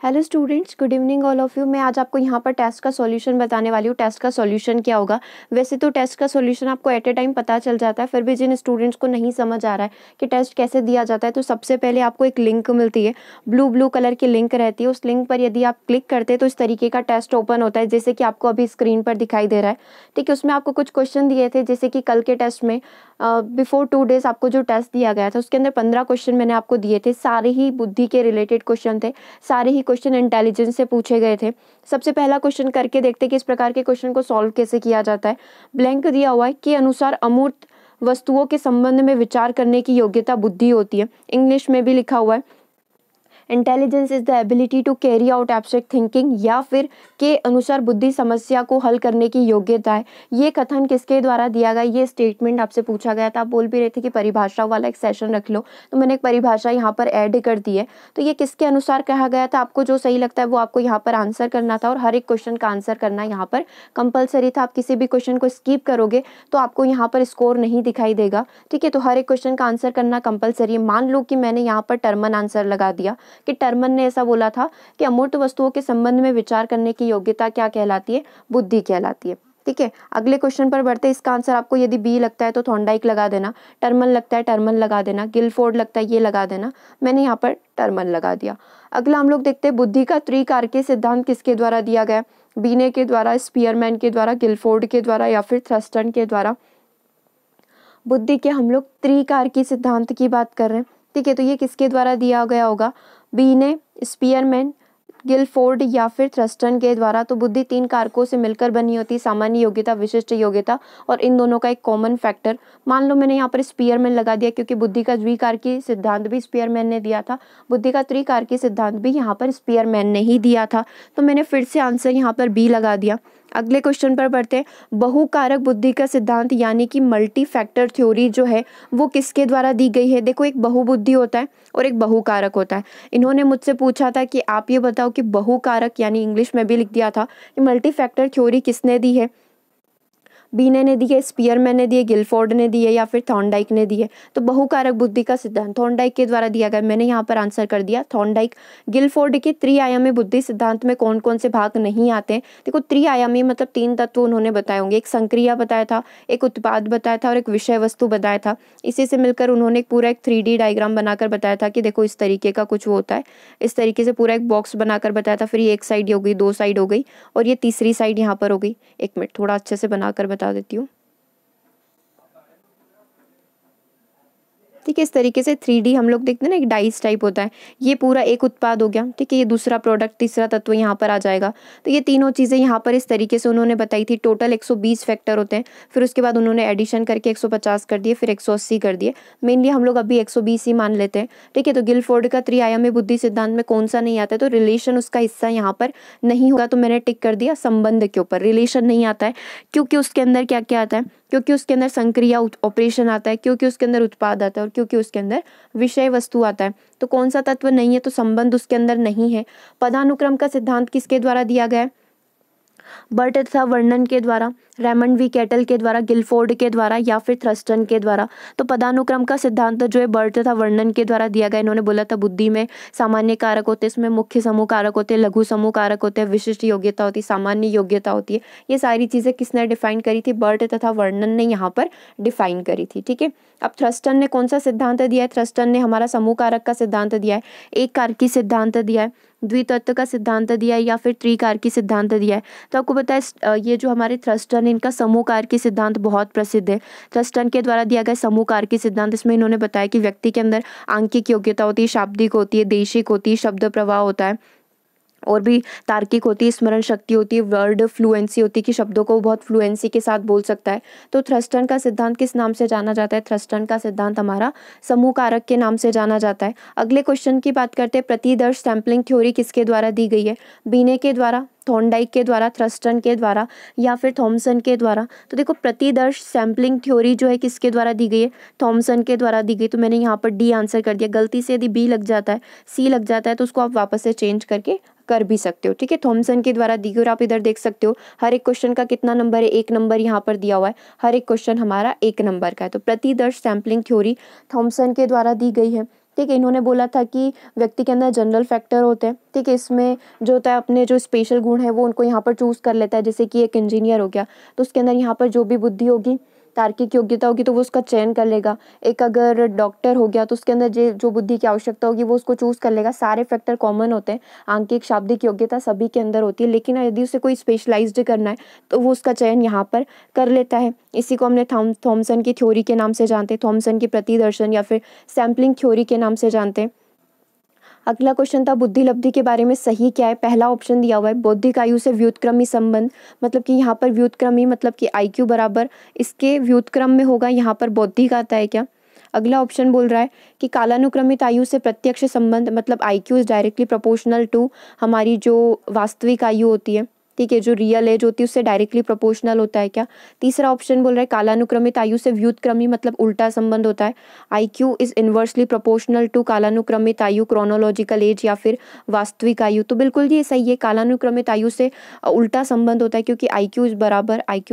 Hello students, good evening all of you. मैं आज आपको यहाँ पर टेस्ट का सॉल्यूशन बताने वाली हूँ। टेस्ट का सॉल्यूशन क्या होगा? वैसे तो टेस्ट का सॉल्यूशन आपको एट ए टाइम पता चल जाता है, फिर भी जिन स्टूडेंट्स को नहीं समझ आ रहा है कि टेस्ट कैसे दिया जाता है, तो सबसे पहले आपको एक लिंक मिलती है, ब्लू कलर की लिंक रहती है। उस लिंक पर यदि आप क्लिक करते हैं तो इस तरीके का टेस्ट ओपन होता है, जैसे कि आपको अभी स्क्रीन पर दिखाई दे रहा है। ठीक है, उसमें आपको कुछ क्वेश्चन दिए थे, जैसे कि कल के टेस्ट में बिफोर 2 डेज आपको जो टेस्ट दिया गया था उसके अंदर 15 क्वेश्चन मैंने आपको दिए थे। सारे ही बुद्धि के रिलेटेड क्वेश्चन थे, सारे ही क्वेश्चन इंटेलिजेंस से पूछे गए थे। सबसे पहला क्वेश्चन करके देखते कि इस प्रकार के क्वेश्चन को सॉल्व कैसे किया जाता है। ब्लैंक दिया हुआ है के अनुसार अमूर्त वस्तुओं के संबंध में विचार करने की योग्यता बुद्धि होती है। इंग्लिश में भी लिखा हुआ है intelligence is the ability to carry out abstract thinking, या फिर के अनुसार बुद्धि समस्या को हल करने की योग्यता है। ये कथन किसके द्वारा दिया गया? ये स्टेटमेंट आपसे पूछा गया था। आप बोल भी रहे थे कि परिभाषा वाला एक सेशन रख लो, तो मैंने एक परिभाषा यहाँ पर ऐड कर दी है। तो ये किसके अनुसार कहा गया था? आपको जो सही लगता है वो आपको यहाँ पर आंसर करना था, और हर एक क्वेश्चन का आंसर करना यहाँ पर कंपलसरी था। आप किसी भी क्वेश्चन को स्किप करोगे तो आपको यहाँ पर स्कोर नहीं दिखाई देगा। ठीक है, तो हर एक क्वेश्चन का आंसर करना कंपलसरी है। मान लो कि मैंने यहाँ पर टर्मन आंसर लगा दिया कि टर्मन ने ऐसा बोला था कि अमूर्त वस्तुओं के संबंध में विचार करने की योग्यता क्या कहलाती है? बुद्धि कहलाती है। ठीक है, अगले क्वेश्चन पर बढ़ते। इसका आंसर आपको यदि बी लगता है तो थॉर्नडाइक लगा देना, टर्मन लगता है टर्मन लगा देना, गिलफोर्ड लगता है ये लगा देना। मैंने यहाँ पर टर्मन लगा दिया। अगला हम लोग देखते हैं बुद्धि का त्रिकारकीय सिद्धांत किसके द्वारा दिया गया? बीने के द्वारा, स्पीयरमैन के द्वारा, गिलफोर्ड के द्वारा, या फिर थ्रस्टन के द्वारा। बुद्धि के हम लोग त्रिकारकीय सिद्धांत की बात कर रहे हैं। ठीक है, तो ये किसके द्वारा दिया गया होगा? बीने, स्पीयरमैन, गिलफोर्ड या फिर थ्रस्टन के द्वारा। तो बुद्धि 3 कारकों से मिलकर बनी होती है, सामान्य योग्यता, विशिष्ट योग्यता और इन दोनों का एक कॉमन फैक्टर। मान लो मैंने यहाँ पर स्पीयरमैन लगा दिया, क्योंकि बुद्धि का द्विकारकीय सिद्धांत भी स्पीयरमैन ने दिया था, बुद्धि का त्रिकारकीय सिद्धांत भी यहाँ पर स्पीयरमैन ने ही दिया था। तो मैंने फिर से आंसर यहाँ पर बी लगा दिया। अगले क्वेश्चन पर बढ़ते हैं। बहुकारक बुद्धि का सिद्धांत यानी कि मल्टी फैक्टर थ्योरी जो है वो किसके द्वारा दी गई है? देखो, एक बहुबुद्धि होता है और एक बहुकारक होता है। इन्होंने मुझसे पूछा था कि आप ये बताओ कि बहुकारक, यानी इंग्लिश में भी लिख दिया था कि मल्टी फैक्टर थ्योरी किसने दी है? बीने ने दी है, स्पीयरमैन ने दी है, गिलफोर्ड ने दी है, या फिर थॉर्नडाइक ने दी है। तो बहुकारक बुद्धि का सिद्धांत थॉर्नडाइक के द्वारा दिया गया। मैंने यहाँ पर आंसर कर दिया थॉर्नडाइक। गिलफोर्ड के त्रिआयामी बुद्धि सिद्धांत में कौन कौन से भाग नहीं आते हैं? देखो, त्रिआयामी मतलब 3 तत्व उन्होंने बताए होंगे। एक संक्रिया बताया था, एक उत्पाद बताया था और एक विषय वस्तु बताया था। इसी से मिलकर उन्होंने पूरा एक 3D डायग्राम बनाकर बताया था कि देखो इस तरीके का कुछ वो होता है। इस तरीके से पूरा एक बॉक्स बनाकर बताया था। फिर ये एक साइड हो गई, 2 साइड हो गई, और ये तीसरी साइड यहाँ पर हो गई। एक मिनट, थोड़ा अच्छे से बनाकर बता देती हूँ। ठीक है, इस तरीके से 3D हम लोग देखते हैं ना, एक डाइस टाइप होता है। ये पूरा एक उत्पाद हो गया। ठीक है, ये दूसरा प्रोडक्ट, तीसरा तत्व यहाँ पर आ जाएगा। तो ये तीनों चीज़ें यहाँ पर इस तरीके से उन्होंने बताई थी। टोटल 120 फैक्टर होते हैं। फिर उसके बाद उन्होंने एडिशन करके 150 कर दिए, फिर 180 कर दिए। मेनली हम लोग अभी 120 ही मान लेते हैं। ठीक है, तो गिलफोर्ड का त्रिआयामी बुद्धि सिद्धांत में कौन सा नहीं आता है? तो रिलेशन उसका हिस्सा यहाँ पर नहीं होगा, तो मैंने टिक कर दिया संबंध के ऊपर। रिलेशन नहीं आता है क्योंकि उसके अंदर क्या क्या आता है? क्योंकि उसके अंदर संक्रिया ऑपरेशन आता है, क्योंकि उसके अंदर उत्पाद आता है, और क्योंकि उसके अंदर विषय वस्तु आता है। तो कौन सा तत्व नहीं है? तो संबंध उसके अंदर नहीं है। पदानुक्रम का सिद्धांत किसके द्वारा दिया गया है? बर्ट तथा वर्णन के द्वारा, रेमंड वी कैटल के द्वारा, गिलफोर्ड के द्वारा, या फिर थ्रस्टन के द्वारा। तो पदानुक्रम का सिद्धांत जो है बर्ट तथा वर्णन के द्वारा दिया गया। इन्होंने बोला था बुद्धि में सामान्य कारक होते हैं, इसमें मुख्य समूह कारक होते हैं, लघु समूह कारक होते हैं, विशिष्ट योग्यता होती है, सामान्य योग्यता होती है। ये सारी चीजें किसने डिफाइन करी थी? बर्ट तथा वर्णन ने यहाँ पर डिफाइन करी थी। ठीक है, अब थ्रस्टन ने कौन सा सिद्धांत दिया है? थ्रस्टन ने हमारा समूह कारक का सिद्धांत दिया है, एक कारकी सिद्धांत दिया है, द्वितत्व का सिद्धांत दिया है, या फिर त्रिकारकी सिद्धांत दिया है। तो आपको पता है ये जो हमारे थ्रस्टन, इनका समूह कारकी सिद्धांत बहुत प्रसिद्ध है। थ्रस्टन के द्वारा दिया गया समूह कारकी सिद्धांत, इसमें इन्होंने बताया कि व्यक्ति के अंदर आंकिक योग्यता होती है, शाब्दिक होती है, देशिक होती है, शब्द प्रवाह होता है, और भी तार्किक होती है, स्मरण शक्ति होती है, वर्ड फ्लुएंसी होती है कि शब्दों को बहुत फ्लुएंसी के साथ बोल सकता है। तो थ्रस्टन का सिद्धांत किस नाम से जाना जाता है? थ्रस्टन का सिद्धांत हमारा समूह कारक के नाम से जाना जाता है। अगले क्वेश्चन की बात करते हैं। प्रतिदर्श सैम्पलिंग थ्योरी किसके द्वारा दी गई है? बीने के द्वारा, थॉर्नडाइक के द्वारा, थ्रस्टन के द्वारा, या फिर थॉमसन के द्वारा। तो देखो, प्रतिदर्श सैम्पलिंग थ्योरी जो है किसके द्वारा दी गई है? थॉमसन के द्वारा दी गई। तो मैंने यहाँ पर डी आंसर कर दिया। गलती से यदि बी लग जाता है, सी लग जाता है, तो उसको आप वापस से चेंज करके कर भी सकते हो। ठीक है, थॉमसन के द्वारा दी गई। और आप इधर देख सकते हो हर एक क्वेश्चन का कितना नंबर है? 1 नंबर यहाँ पर दिया हुआ है। हर एक क्वेश्चन हमारा 1 नंबर का है। तो प्रतिदर्श सैम्पलिंग थ्योरी थॉमसन के द्वारा दी गई है। ठीक है। इन्होंने बोला था कि व्यक्ति के अंदर जनरल फैक्टर होते हैं, ठीक है। इसमें जो होता है अपने जो स्पेशल गुण है वो उनको यहाँ पर चूज़ कर लेता है। जैसे कि एक इंजीनियर हो गया तो उसके अंदर यहाँ पर जो भी बुद्धि होगी, तार्किक योग्यता होगी तो वो उसका चयन कर लेगा। एक अगर डॉक्टर हो गया तो उसके अंदर जो बुद्धि की आवश्यकता होगी वो उसको चूज़ कर लेगा। सारे फैक्टर कॉमन होते हैं, आंकिक शाब्दिक योग्यता सभी के अंदर होती है, लेकिन यदि उसे कोई स्पेशलाइज्ड करना है तो वो उसका चयन यहाँ पर कर लेता है। इसी को हमने थॉमसन की थ्योरी के नाम से जानते हैं, थॉमसन की प्रतिदर्शन या फिर सैम्पलिंग थ्योरी के नाम से जानते हैं। अगला क्वेश्चन था बुद्धि लब्धि के बारे में सही क्या है। पहला ऑप्शन दिया हुआ है बौद्धिक आयु से व्युत्क्रमी संबंध, मतलब कि यहाँ पर व्युत्क्रमी मतलब कि IQ बराबर इसके व्युत्क्रम में होगा, यहाँ पर बौद्धिक आता है क्या। अगला ऑप्शन बोल रहा है कि कालानुक्रमित आयु से प्रत्यक्ष संबंध, मतलब IQ is directly proportional to हमारी जो वास्तविक आयु होती है, ठीक है, जो रियल एज होती है उससे डायरेक्टली प्रोपोर्शनल होता है क्या। तीसरा ऑप्शन बोल रहा है कालानुक्रमित आयु से व्युत्क्रमी मतलब उल्टा संबंध होता है, IQ is inversely proportional to कालानुक्रमित आयु क्रोनोलॉजिकल एज या फिर वास्तविक आयु। तो बिल्कुल ये सही है, कालानुक्रमित आयु से उल्टा संबंध होता है, क्योंकि IQ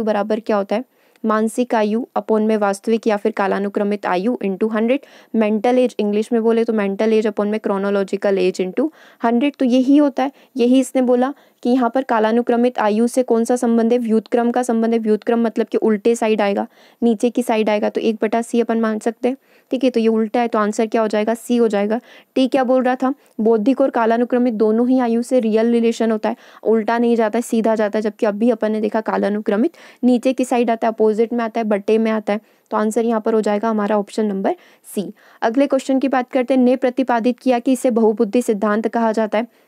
बराबर क्या होता है, मानसिक आयु अपॉन में वास्तविक या फिर कालानुक्रमित आयु इंटू 100। मेंटल एज इंग्लिश में बोले तो मेंटल एज अपॉन में क्रोनोलॉजिकल एज इंटू 100। तो यही होता है, यही इसने बोला कि यहाँ पर कालानुक्रमित आयु से कौन सा संबंध है, व्युत्क्रम का संबंध है। व्युत्क्रम मतलब कि उल्टे साइड आएगा, नीचे की साइड आएगा, तो 1/C अपन मान सकते हैं, ठीक है। तो ये उल्टा है तो आंसर क्या हो जाएगा, C हो जाएगा। टी क्या बोल रहा था, बौद्धिक और कालानुक्रमित दोनों ही आयु से रियल रिलेशन होता है, उल्टा नहीं जाता है, सीधा जाता है। जबकि अभी अपन ने देखा कालानुक्रमित नीचे की साइड आता है, अपोजिट में आता है, बट्टे में आता है। तो आंसर यहाँ पर हो जाएगा हमारा ऑप्शन नंबर C। अगले क्वेश्चन की बात करते हैं। ने प्रतिपादित किया कि इसे बहुबुद्धि सिद्धांत कहा जाता है।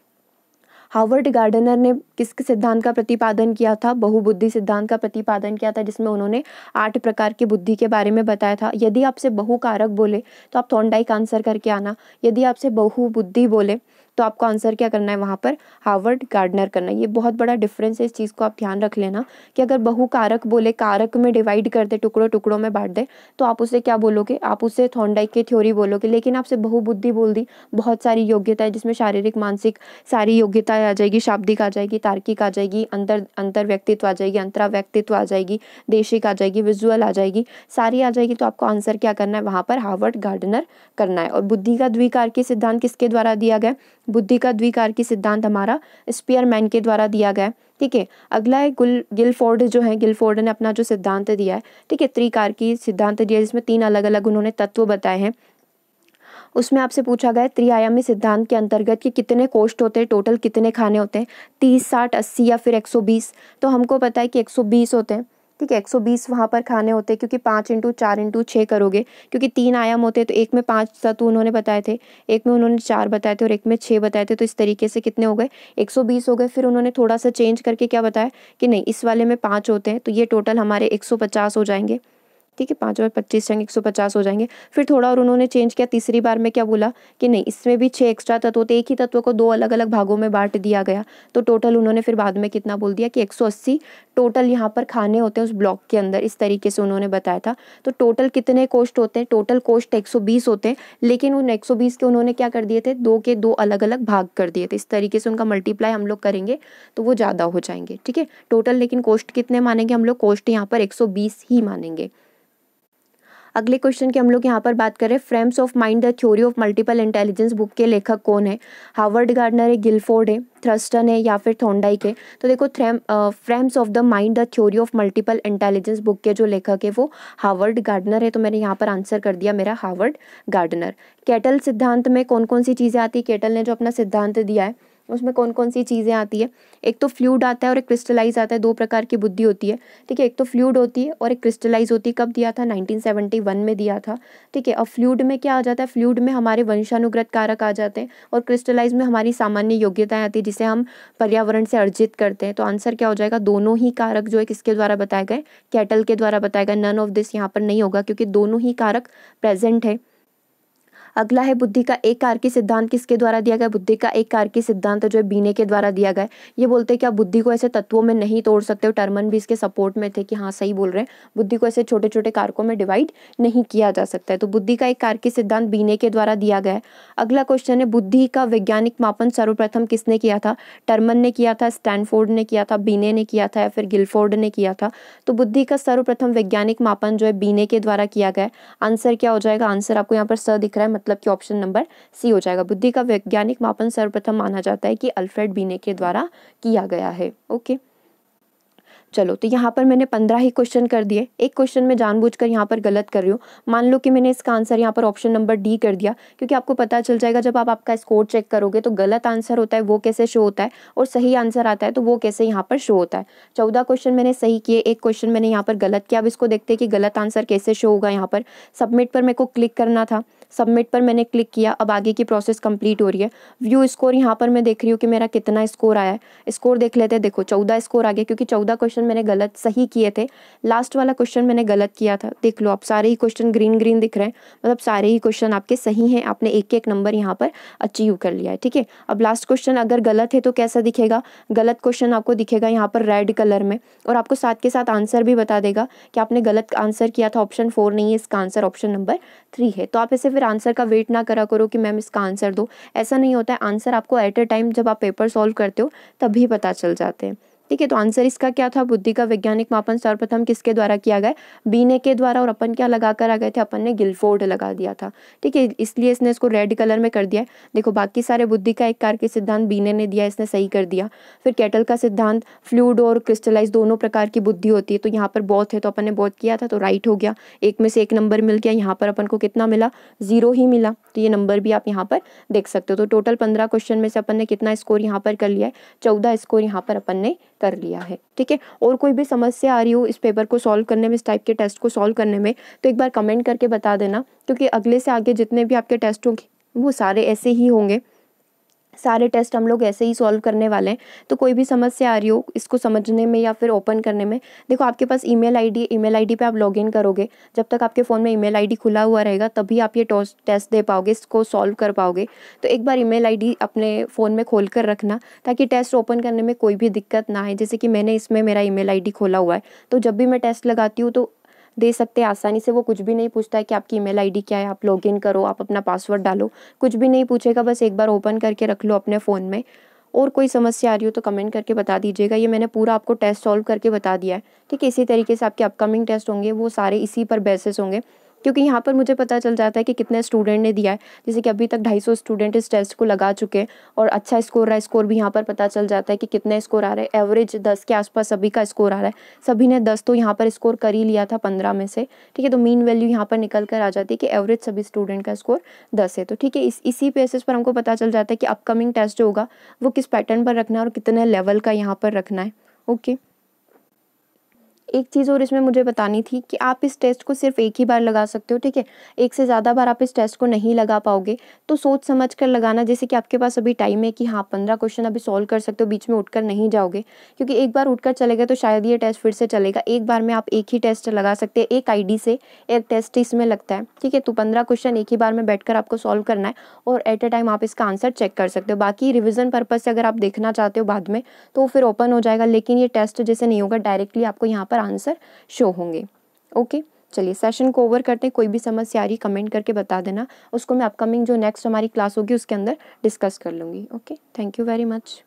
हार्वर्ड गार्डनर ने किस सिद्धांत का प्रतिपादन किया था, बहुबुद्धि सिद्धांत का प्रतिपादन किया था, जिसमें उन्होंने 8 प्रकार की बुद्धि के बारे में बताया था। यदि आपसे बहुकारक बोले तो आप थॉर्नडाइक आंसर करके आना, यदि आपसे बहुबुद्धि बोले तो आपको आंसर क्या करना है, वहाँ पर हार्वर्ड गार्डनर करना है। ये बहुत बड़ा डिफरेंस है, इस चीज़ को आप ध्यान रख लेना कि अगर बहुकारक बोले, कारक में डिवाइड कर दे, टुकड़ों टुकड़ों में बांट दे, तो आप उसे क्या बोलोगे, आप उसे थॉर्नडाइक की थ्योरी बोलोगे। लेकिन आपसे बहुबुद्धि बोल दी, बहुत सारी योग्यता है जिसमें शारीरिक मानसिक सारी योग्यताएं आ जाएगी, शाब्दिक आ जाएगी, तार्किक आ जाएगी, अंतर व्यक्तित्व आ जाएगी, अंतरा व्यक्तित्व आ जाएगी, देशिक आ जाएगी, विजुअल आ जाएगी, सारी आ जाएगी। तो आपको आंसर क्या करना है, वहाँ पर हार्वर्ड गार्डनर करना है। और बुद्धि का द्विकारकी सिद्धांत किसके द्वारा दिया गया, बुद्धि का द्विकारकी सिद्धांत हमारा स्पीयरमैन के द्वारा दिया गया है, ठीक है। अगला है गिलफोर्ड जो है, गिलफोर्ड ने अपना जो सिद्धांत दिया है, ठीक है, त्रिकारकी सिद्धांत दिया है, जिसमें 3 अलग अलग उन्होंने तत्व बताए हैं। उसमें आपसे पूछा गया त्रिआयामी सिद्धांत के अंतर्गत कि कितने कोष्ठ होते हैं, टोटल कितने खाने होते हैं, 30, 60, 80 या फिर 120। तो हमको पता है कि 120 होते हैं, ठीक है। 120 वहाँ पर खाने होते हैं, क्योंकि 5 × 4 × 6 करोगे, क्योंकि 3 आयाम होते हैं। तो एक में 5 तत्व उन्होंने बताए थे, एक में उन्होंने 4 बताए थे और एक में 6 बताए थे। तो इस तरीके से कितने हो गए, 120 हो गए। फिर उन्होंने थोड़ा सा चेंज करके क्या बताया कि नहीं, इस वाले में 5 होते हैं, तो ये टोटल हमारे 150 हो जाएंगे, ठीक है। 5 और 25 जाएंगे, 150 हो जाएंगे। फिर थोड़ा और उन्होंने चेंज किया, तीसरी बार में क्या बोला कि नहीं, इसमें भी 6 एक्स्ट्रा तत्व होते, एक ही तत्व को 2 अलग अलग भागों में बांट दिया गया। तो टोटल उन्होंने फिर बाद में कितना बोल दिया कि 180 टोटल यहाँ पर खाने होते हैं उस ब्लॉक के अंदर, इस तरीके से उन्होंने बताया था। तो टोटल कितने कोष्ठ होते हैं, टोटल कोष्ठ 120 होते हैं, लेकिन उन 120 के उन्होंने क्या कर दिए थे, 2 के 2 अलग अलग भाग कर दिए थे। इस तरीके से उनका मल्टीप्लाई हम लोग करेंगे तो वो ज़्यादा हो जाएंगे, ठीक है। टोटल लेकिन कोष्ठ कितने मानेंगे हम लोग, कोष्ठ यहाँ पर 120 ही मानेंगे। अगले क्वेश्चन की हम लोग यहाँ पर बात करें, frames of mind the theory of multiple intelligence book के लेखक कौन है। हार्वर्ड गार्डनर है, गिलफोर्ड है, थ्रस्टन है या फिर थॉर्नडाइक है। तो देखो frames of the mind the theory of multiple intelligence book के जो लेखक है वो हार्वर्ड गार्डनर है। तो मैंने यहाँ पर आंसर कर दिया मेरा हार्वर्ड गार्डनर। कैटल सिद्धांत में कौन कौन सी चीज़ें आती है, कैटल ने जो अपना सिद्धांत दिया है उसमें कौन कौन सी चीज़ें आती है, एक तो फ्लूइड आता है और एक क्रिस्टलाइज आता है। 2 प्रकार की बुद्धि होती है, ठीक है। एक तो फ्लूइड होती है और एक क्रिस्टलाइज होती है। कब दिया था, 1971 में दिया था, ठीक है। अब फ्लूइड में क्या आ जाता है, फ्लूइड में हमारे वंशानुगत कारक आ जाते हैं और क्रिस्टलाइज में हमारी सामान्य योग्यताएं आती है जिसे हम पर्यावरण से अर्जित करते हैं। तो आंसर क्या हो जाएगा, दोनों ही कारक जो है किसके द्वारा बताए गए, कैटल के द्वारा बताया गया। नन ऑफ दिस यहाँ पर नहीं होगा क्योंकि दोनों ही कारक प्रेजेंट है। अगला है बुद्धि का एक कारकी सिद्धांत किसके द्वारा दिया गया, बुद्धि का एक कारकी सिद्धांत जो है बीने के द्वारा दिया गया है। ये बोलते हैं कि आप बुद्धि को ऐसे तत्वों में नहीं तोड़ सकते हो, टर्मन भी इसके सपोर्ट में थे कि हाँ सही बोल रहे हैं, बुद्धि को ऐसे छोटे छोटे कारकों में डिवाइड नहीं किया जा सकता है। तो बुद्धि का एक कारकी सिद्धांत बीने के द्वारा दिया गया है। अगला क्वेश्चन है, बुद्धि का वैज्ञानिक मापन सर्वप्रथम किसने किया था, टर्मन ने किया था, स्टैनफोर्ड ने किया था, बीने ने किया था या फिर गिलफोर्ड ने किया था। तो बुद्धि का सर्वप्रथम वैज्ञानिक मापन जो है बीने के द्वारा किया गया है। आंसर क्या हो जाएगा, आंसर आपको यहाँ पर स दिख रहा है, मतलब कि ऑप्शन नंबर सी हो जाएगा। बुद्धि का वैज्ञानिक मापन सर्वप्रथम माना जाता है कि अल्फ्रेड बीने के द्वारा किया गया है। ओके, चलो तो यहाँ पर मैंने 15 ही क्वेश्चन कर दिए। एक क्वेश्चन में जानबूझकर यहाँ पर गलत कर रही हूँ। मान लो कि मैंने इसका आंसर यहाँ पर ऑप्शन नंबर डी कर दिया, क्योंकि आपको पता चल जाएगा जब आप आपका स्कोर चेक करोगे तो गलत आंसर होता है वो कैसे शो होता है और सही आंसर आता है तो वो कैसे यहाँ पर शो होता है। 14 क्वेश्चन मैंने सही किए, एक क्वेश्चन मैंने यहाँ पर गलत किया। अब इसको देखते हैं कि गलत आंसर कैसे शो होगा। यहाँ पर सबमिट पर मेरे को क्लिक करना था, सबमिट पर मैंने क्लिक किया। अब आगे की प्रोसेस कंप्लीट हो रही है। व्यू स्कोर यहाँ पर मैं देख रही हूँ कि मेरा कितना स्कोर आया है। स्कोर देख लेते हैं। देखो 14 स्कोर आ गया, क्योंकि 14 क्वेश्चन मैंने गलत सही किए थे। लास्ट वाला क्वेश्चन मैंने गलत किया था। देख लो आप, सारे ही क्वेश्चन ग्रीन ग्रीन दिख रहे हैं, मतलब सारे ही क्वेश्चन आपके सही हैं। आपने एक एक नंबर यहाँ पर अचीव कर लिया है। ठीक है, अब लास्ट क्वेश्चन अगर गलत है तो कैसा दिखेगा? गलत क्वेश्चन आपको दिखेगा यहाँ पर रेड कलर में, और आपको साथ के साथ आंसर भी बता देगा कि आपने गलत आंसर किया था। ऑप्शन 4 नहीं है, इसका आंसर ऑप्शन नंबर 3 है। तो आप ऐसे फिर आंसर का वेट ना करा करो कि मैम इसका आंसर दो, ऐसा नहीं होता है। आंसर आपको एट अ टाइम जब आप पेपर सॉल्व करते हो तभी पता चल जाते हैं। ठीक है, तो आंसर इसका क्या था? बुद्धि का वैज्ञानिक मापन सर्वप्रथम किसके द्वारा किया गया? बीने के द्वारा। और अपन क्या लगा कर आ गए थे? अपन ने गिलफोर्ड लगा दिया था। ठीक है, इसलिए इसने इसको रेड कलर में कर दिया है। देखो बाकी सारे बुद्धि का एक कार्य सिद्धांत बीने ने दिया, इसने सही कर दिया। फिर कैटल का सिद्धांत, फ्लूइड और क्रिस्टलाइज दोनों प्रकार की बुद्धि होती है, तो यहाँ पर बहुत है तो अपन ने बहुत किया था तो राइट हो गया। एक में से एक नंबर मिल गया। यहाँ पर अपन को कितना मिला? 0 ही मिला। तो ये नंबर भी आप यहाँ पर देख सकते हो। तो टोटल 15 क्वेश्चन में से अपन ने कितना स्कोर यहाँ पर कर लिया है? 14 स्कोर यहाँ पर अपन ने कर लिया है। ठीक है, और कोई भी समस्या आ रही हो इस पेपर को सॉल्व करने में, इस टाइप के टेस्ट को सॉल्व करने में, तो एक बार कमेंट करके बता देना, क्योंकि अगले से आगे जितने भी आपके टेस्ट होंगे वो सारे ऐसे ही होंगे। सारे टेस्ट हम लोग ऐसे ही सॉल्व करने वाले हैं। तो कोई भी समस्या आ रही हो इसको समझने में या फिर ओपन करने में, देखो आपके पास ईमेल आईडी, ईमेल आईडी पे आप लॉगिन करोगे। जब तक आपके फ़ोन में ईमेल आईडी खुला हुआ रहेगा तभी आप ये टेस्ट दे पाओगे, इसको सॉल्व कर पाओगे। तो एक बार ईमेल आईडी अपने फ़ोन में खोल कर रखना, ताकि टेस्ट ओपन करने में कोई भी दिक्कत ना आए। जैसे कि मैंने इसमें मेरा ईमेल आईडी खोला हुआ है, तो जब भी मैं टेस्ट लगाती हूँ तो दे सकते हैं आसानी से। वो कुछ भी नहीं पूछता है कि आपकी ईमेल आईडी क्या है, आप लॉगिन करो, आप अपना पासवर्ड डालो, कुछ भी नहीं पूछेगा। बस एक बार ओपन करके रख लो अपने फ़ोन में। और कोई समस्या आ रही हो तो कमेंट करके बता दीजिएगा। ये मैंने पूरा आपको टेस्ट सॉल्व करके बता दिया है। ठीक है, इसी तरीके से आपके अपकमिंग टेस्ट होंगे वो सारे इसी पर बेसिस होंगे, क्योंकि यहाँ पर मुझे पता चल जाता है कि कितने स्टूडेंट ने दिया है। जैसे कि अभी तक 250 स्टूडेंट इस टेस्ट को लगा चुके हैं और अच्छा स्कोर रहा है। स्कोर भी यहाँ पर पता चल जाता है कि कितने स्कोर आ रहे हैं। एवरेज 10 के आसपास सभी का स्कोर आ रहा है। सभी ने 10 तो यहाँ पर स्कोर कर ही लिया था 15 में से। ठीक है, तो मीन वैल्यू यहाँ पर निकल कर आ जाती है कि एवरेज सभी स्टूडेंट का स्कोर 10 है। तो ठीक है, इसी बेसिस पर हमको पता चल जाता है कि अपकमिंग टेस्ट जो होगा वो किस पैटर्न पर रखना है और कितने लेवल का यहाँ पर रखना है। ओके, एक चीज़ और इसमें मुझे बतानी थी कि आप इस टेस्ट को सिर्फ एक ही बार लगा सकते हो। ठीक है, एक से ज़्यादा बार आप इस टेस्ट को नहीं लगा पाओगे, तो सोच समझ कर लगाना। जैसे कि आपके पास अभी टाइम है कि हाँ 15 क्वेश्चन अभी सॉल्व कर सकते हो, बीच में उठकर नहीं जाओगे, क्योंकि एक बार उठकर चले गए तो शायद ये टेस्ट फिर से चलेगा। एक बार में आप एक ही टेस्ट लगा सकते हैं, एक ID से एक टेस्ट इसमें लगता है। ठीक है, तो 15 क्वेश्चन एक ही बार में बैठकर आपको सॉल्व करना है और एट अ टाइम आप इसका आंसर चेक कर सकते हो। बाकी रिविजन पर्पज से अगर आप देखना चाहते हो बाद में तो फिर ओपन हो जाएगा, लेकिन ये टेस्ट जैसे नहीं होगा, डायरेक्टली आपको यहाँ पर आंसर शो होंगे। ओके, चलिए सेशन को ओवर करते हैं। कोई भी समस्या आ रही कमेंट करके बता देना, उसको मैं अपकमिंग जो नेक्स्ट हमारी क्लास होगी उसके अंदर डिस्कस कर लूँगी। Okay, thank you very much.